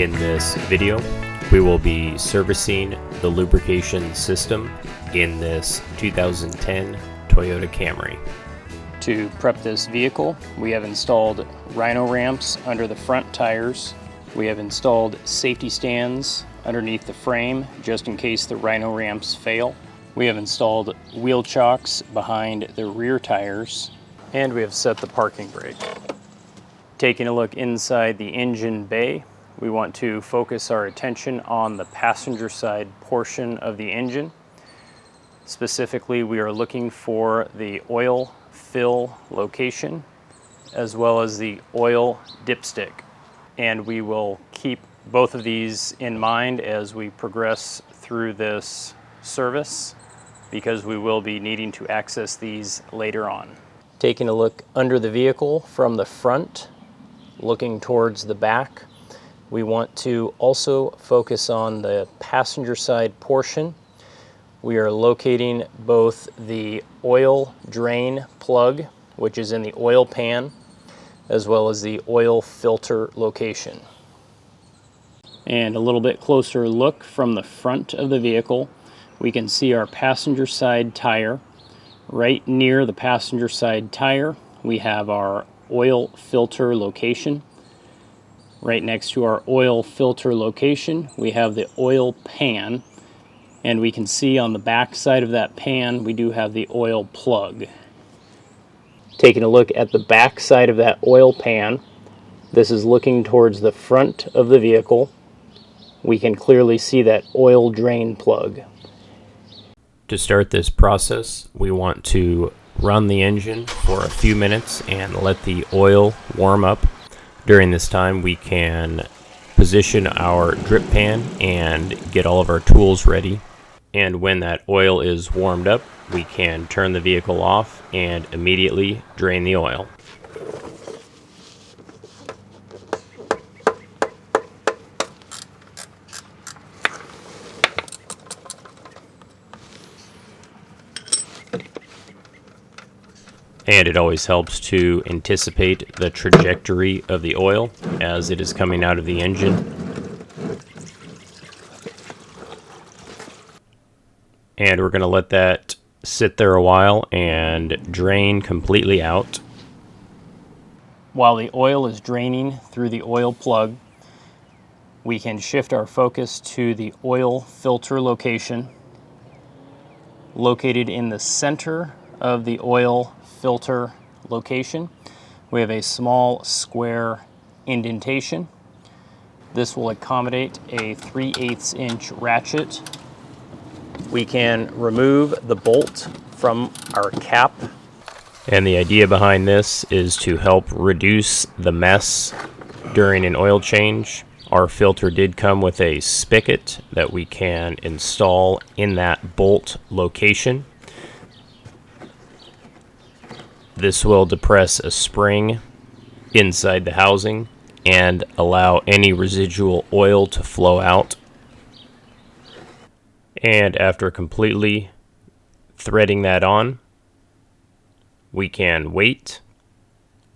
In this video, we will be servicing the lubrication system in this 2010 Toyota Camry. To prep this vehicle, we have installed rhino ramps under the front tires. We have installed safety stands underneath the frame just in case the rhino ramps fail. We have installed wheel chocks behind the rear tires, and we have set the parking brake. Taking a look inside the engine bay, we want to focus our attention on the passenger side portion of the engine. Specifically, we are looking for the oil fill location as well as the oil dipstick. And we will keep both of these in mind as we progress through this service, because we will be needing to access these later on. Taking a look under the vehicle from the front, looking towards the back, we want to also focus on the passenger side portion. We are locating both the oil drain plug, which is in the oil pan, as well as the oil filter location. And a little bit closer look from the front of the vehicle, we can see our passenger side tire. Right near the passenger side tire, we have our oil filter location. Right next to our oil filter location, we have the oil pan, and we can see on the back side of that pan, we do have the oil plug. Taking a look at the back side of that oil pan, this is looking towards the front of the vehicle. We can clearly see that oil drain plug. To start this process, we want to run the engine for a few minutes and let the oil warm up. During this time, we can position our drip pan and get all of our tools ready. And when that oil is warmed up, we can turn the vehicle off and immediately drain the oil. And it always helps to anticipate the trajectory of the oil as it is coming out of the engine. And we're going to let that sit there a while and drain completely out. While the oil is draining through the oil plug, we can shift our focus to the oil filter location, located in the center of the oil filter location. We have a small square indentation. This will accommodate a 3/8 inch ratchet. We can remove the bolt from our cap. And the idea behind this is to help reduce the mess during an oil change. Our filter did come with a spigot that we can install in that bolt location. This will depress a spring inside the housing and allow any residual oil to flow out. And after completely threading that on, we can wait.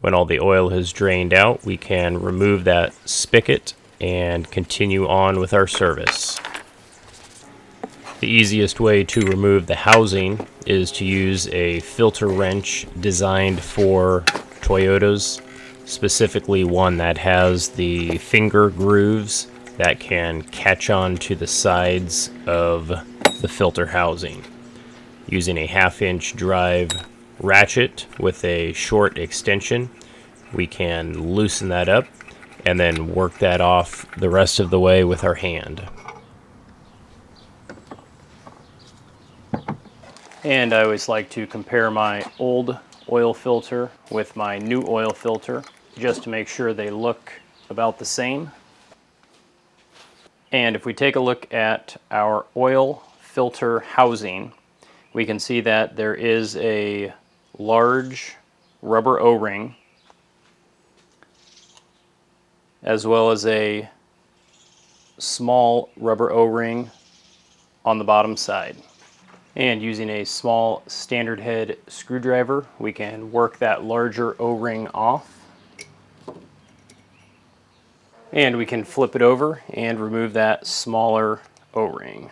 When all the oil has drained out, we can remove that spigot and continue on with our service. The easiest way to remove the housing is to use a filter wrench designed for Toyotas, specifically one that has the finger grooves that can catch on to the sides of the filter housing. Using a 1/2 inch drive ratchet with a short extension, we can loosen that up and then work that off the rest of the way with our hand. And I always like to compare my old oil filter with my new oil filter just to make sure they look about the same. And if we take a look at our oil filter housing, we can see that there is a large rubber O-ring as well as a small rubber O-ring on the bottom side. And using a small standard head screwdriver, we can work that larger O-ring off. And we can flip it over and remove that smaller O-ring.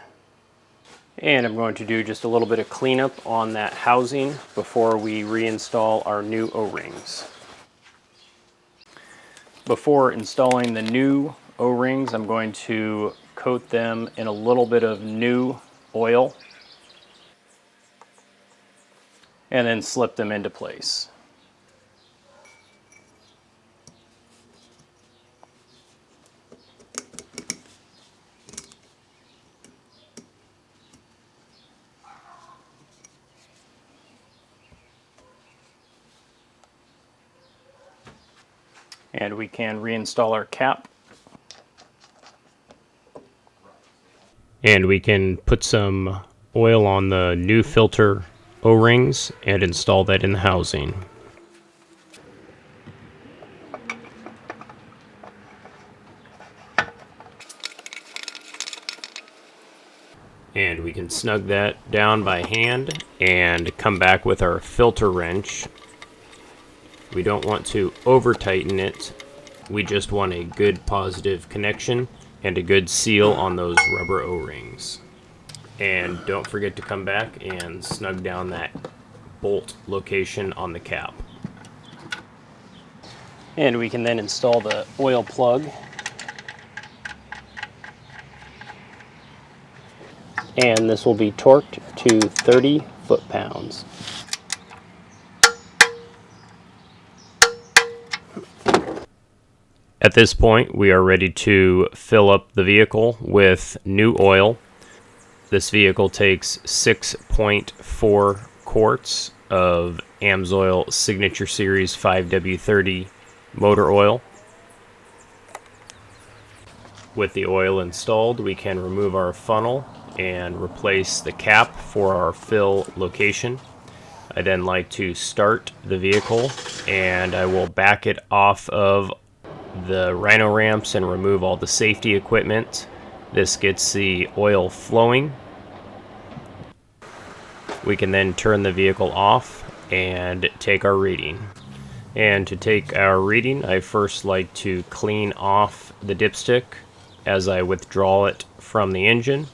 And I'm going to do just a little bit of cleanup on that housing before we reinstall our new O-rings. Before installing the new O-rings, I'm going to coat them in a little bit of new oil and then slip them into place. And we can reinstall our cap. And we can put some oil on the new filter O-rings and install that in the housing. And we can snug that down by hand and come back with our filter wrench. We don't want to over tighten it. We just want a good positive connection and a good seal on those rubber O-rings. And don't forget to come back and snug down that bolt location on the cap. And we can then install the oil plug. And this will be torqued to 30 foot-pounds. At this point, we are ready to fill up the vehicle with new oil. This vehicle takes 6.4 quarts of Amsoil Signature Series 5W30 motor oil. With the oil installed, we can remove our funnel and replace the cap for our fill location. I then like to start the vehicle, and I will back it off of the rhino ramps and remove all the safety equipment. This gets the oil flowing. We can then turn the vehicle off and take our reading. And to take our reading, I first like to clean off the dipstick as I withdraw it from the engine.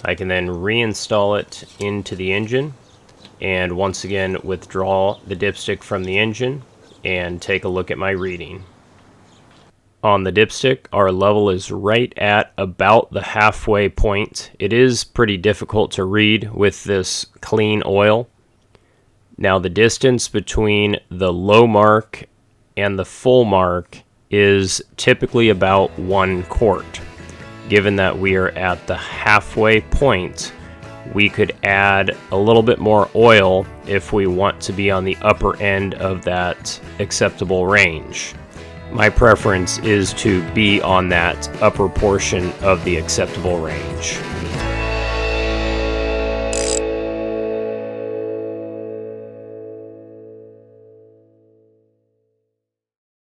I can then reinstall it into the engine and once again withdraw the dipstick from the engine and take a look at my reading. On the dipstick, our level is right at about the halfway point. It is pretty difficult to read with this clean oil. Now the distance between the low mark and the full mark is typically about 1 quart. Given that we are at the halfway point, we could add a little bit more oil if we want to be on the upper end of that acceptable range. My preference is to be on that upper portion of the acceptable range.